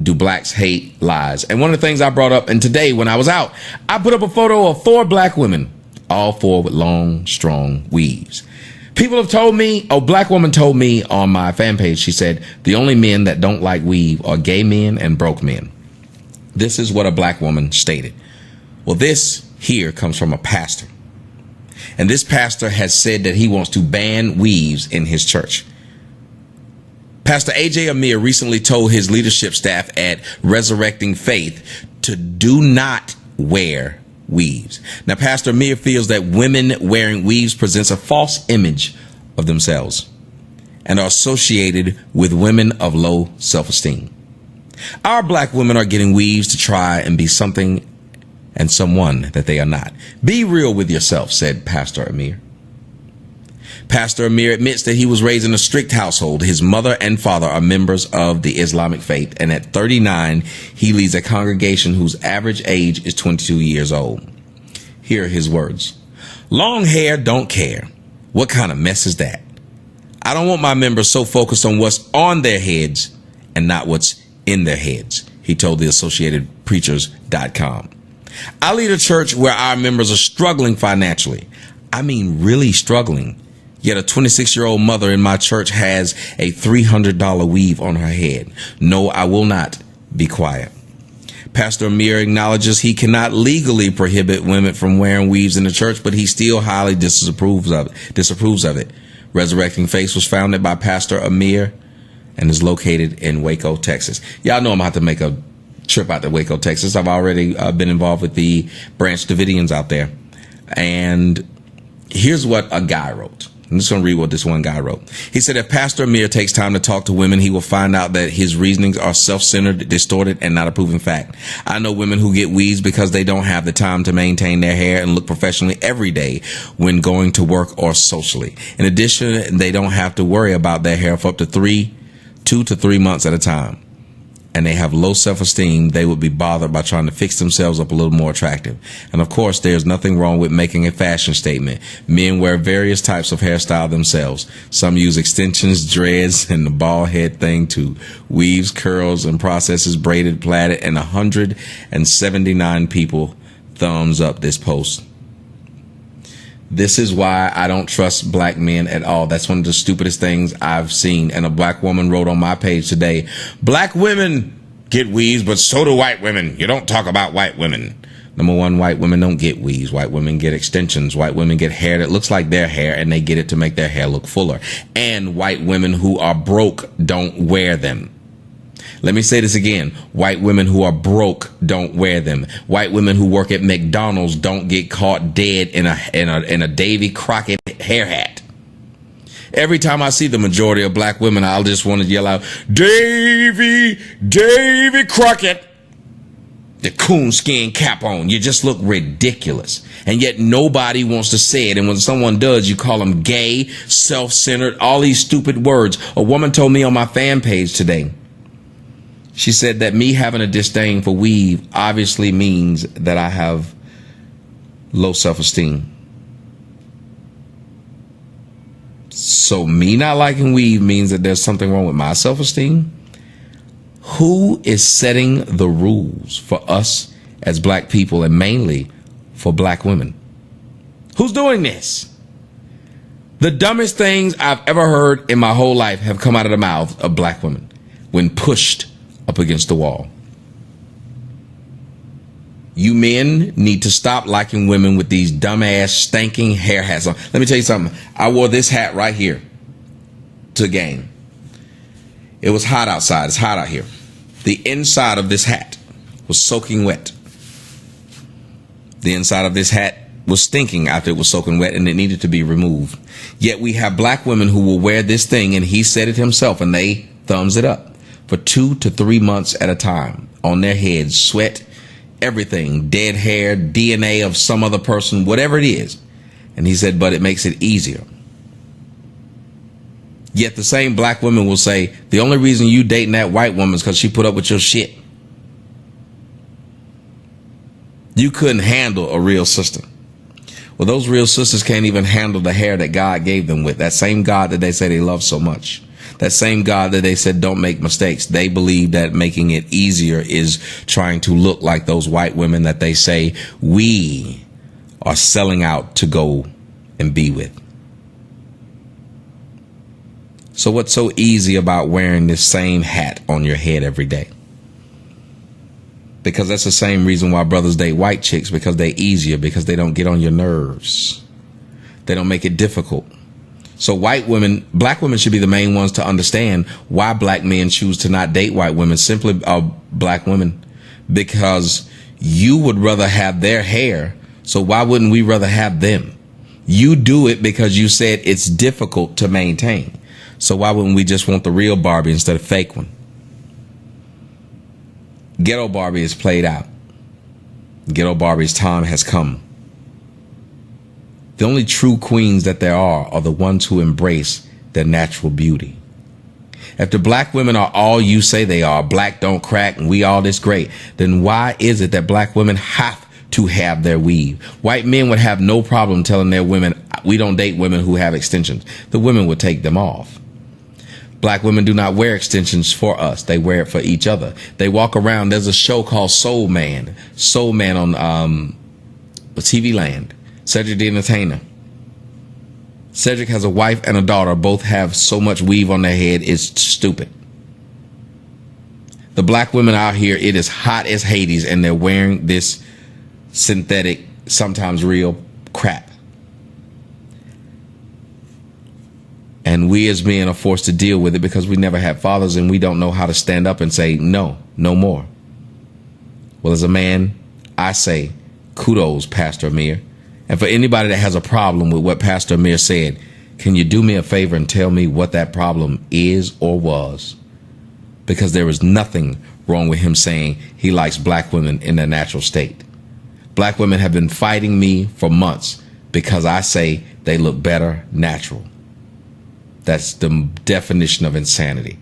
do blacks hate lies? And one of the things I brought up, and today when I was out, I put up a photo of 4 black women, all 4 with long, strong weaves. People have told me, a black woman told me on my fan page, she said, the only men that don't like weave are gay men and broke men. This is what a black woman stated. Well, this here comes from a pastor. And this pastor has said that he wants to ban weaves in his church. Pastor A.J. Amir recently told his leadership staff at Resurrecting Faith to do not wear weaves. Now, Pastor Amir feels that women wearing weaves presents a false image of themselves and are associated with women of low self-esteem. Our black women are getting weaves to try and be something and someone that they are not. Be real with yourself, said Pastor Amir. Pastor Amir admits that he was raised in a strict household. His mother and father are members of the Islamic faith, and at 39, he leads a congregation whose average age is 22 years old. Here are his words. Long hair don't care. What kind of mess is that? I don't want my members so focused on what's on their heads and not what's in their heads, he told the AssociatedPreachers.com. I lead a church where our members are struggling financially. I mean, really struggling. Yet a 26-year-old mother in my church has a $300 weave on her head. No, I will not be quiet. Pastor Amir acknowledges he cannot legally prohibit women from wearing weaves in the church, but he still highly disapproves of it. Resurrecting Faith was founded by Pastor Amir and is located in Waco, Texas. Y'all know I'm going to have to make a trip out to Waco, Texas. I've already been involved with the Branch Davidians out there. And here's what a guy wrote. I'm just going to read what this one guy wrote. He said, if Pastor Amir takes time to talk to women, he will find out that his reasonings are self-centered, distorted, and not a proven fact. I know women who get weaves because they don't have the time to maintain their hair and look professionally every day when going to work or socially. In addition, they don't have to worry about their hair for up to 2 to 3 months at a time. And they have low self-esteem, they would be bothered by trying to fix themselves up a little more attractive. And of course, there's nothing wrong with making a fashion statement. Men wear various types of hairstyle themselves. Some use extensions, dreads, and the bald head thing too. Weaves, curls, and processes, braided, plaited, and 179 people thumbs up this post. This is why I don't trust black men at all. That's one of the stupidest things I've seen. And a black woman wrote on my page today, black women get weaves, but so do white women. You don't talk about white women. Number one, white women don't get weaves. White women get extensions. White women get hair that looks like their hair, and they get it to make their hair look fuller. And white women who are broke don't wear them. Let me say this again. White women who are broke don't wear them. White women who work at McDonald's don't get caught dead in a Davy Crockett hair hat. Every time I see the majority of black women, I'll just want to yell out, Davy Crockett. The coonskin cap on. You just look ridiculous. And yet nobody wants to say it. And when someone does, you call them gay, self-centered, all these stupid words. A woman told me on my fan page today, she said that me having a disdain for weave obviously means that I have low self-esteem. So me not liking weave means that there's something wrong with my self-esteem? Who is setting the rules for us as black people and mainly for black women? Who's doing this? The dumbest things I've ever heard in my whole life have come out of the mouth of black women when pushed up against the wall. You men need to stop liking women with these dumbass stinking hair hats on. Let me tell you something. I wore this hat right here to game. It was hot outside. It's hot out here. The inside of this hat was soaking wet. The inside of this hat was stinking after it was soaking wet, and it needed to be removed. Yet we have black women who will wear this thing, and he said it himself, and they thumbs it up, for 2 to 3 months at a time on their heads, sweat, everything, dead hair, DNA of some other person, whatever it is. And he said, but it makes it easier. Yet the same black women will say, the only reason you dating that white woman is because she put up with your shit. You couldn't handle a real sister. Well, those real sisters can't even handle the hair that God gave them with. That same God that they say they love so much. That same God that they said don't make mistakes. They believe that making it easier is trying to look like those white women that they say we are selling out to go and be with. So what's so easy about wearing this same hat on your head every day? Because that's the same reason why brothers date white chicks, because they're easier, because they don't get on your nerves. They don't make it difficult. So white women, black women should be the main ones to understand why black men choose to not date white women, simply black women, because you would rather have their hair. So why wouldn't we rather have them? You do it because you said it's difficult to maintain. So why wouldn't we just want the real Barbie instead of fake one? Ghetto Barbie is played out. Ghetto Barbie's time has come. The only true queens that there are the ones who embrace their natural beauty. If the black women are all you say they are, black don't crack and we all this great, then why is it that black women have to have their weave? White men would have no problem telling their women, we don't date women who have extensions. The women would take them off. Black women do not wear extensions for us. They wear it for each other. They walk around. There's a show called Soul Man. Soul Man on TV Land. Cedric the Entertainer. Cedric has a wife and a daughter. Both have so much weave on their head. It's stupid. The black women out here, it is hot as Hades, and they're wearing this synthetic, sometimes real crap. And we as men are forced to deal with it because we never had fathers and we don't know how to stand up and say, no, no more. Well, as a man, I say, kudos, Pastor Amir. And for anybody that has a problem with what Pastor Amir said, can you do me a favor and tell me what that problem is or was? Because there is nothing wrong with him saying he likes black women in their natural state. Black women have been fighting me for months because I say they look better natural. That's the definition of insanity,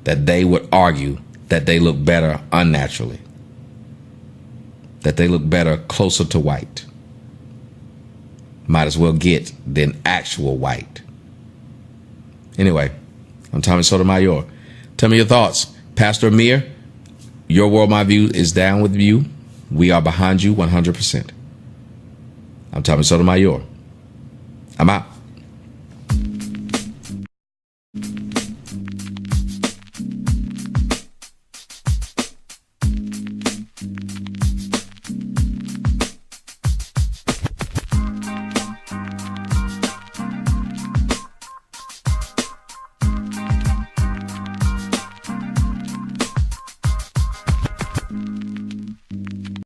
that they would argue that they look better unnaturally, that they look better closer to white. Might as well get than actual white. Anyway, I'm Tommy Sotomayor. Tell me your thoughts. Pastor Amir, your world, my view is down with you. We are behind you 100%. I'm Tommy Sotomayor. I'm out.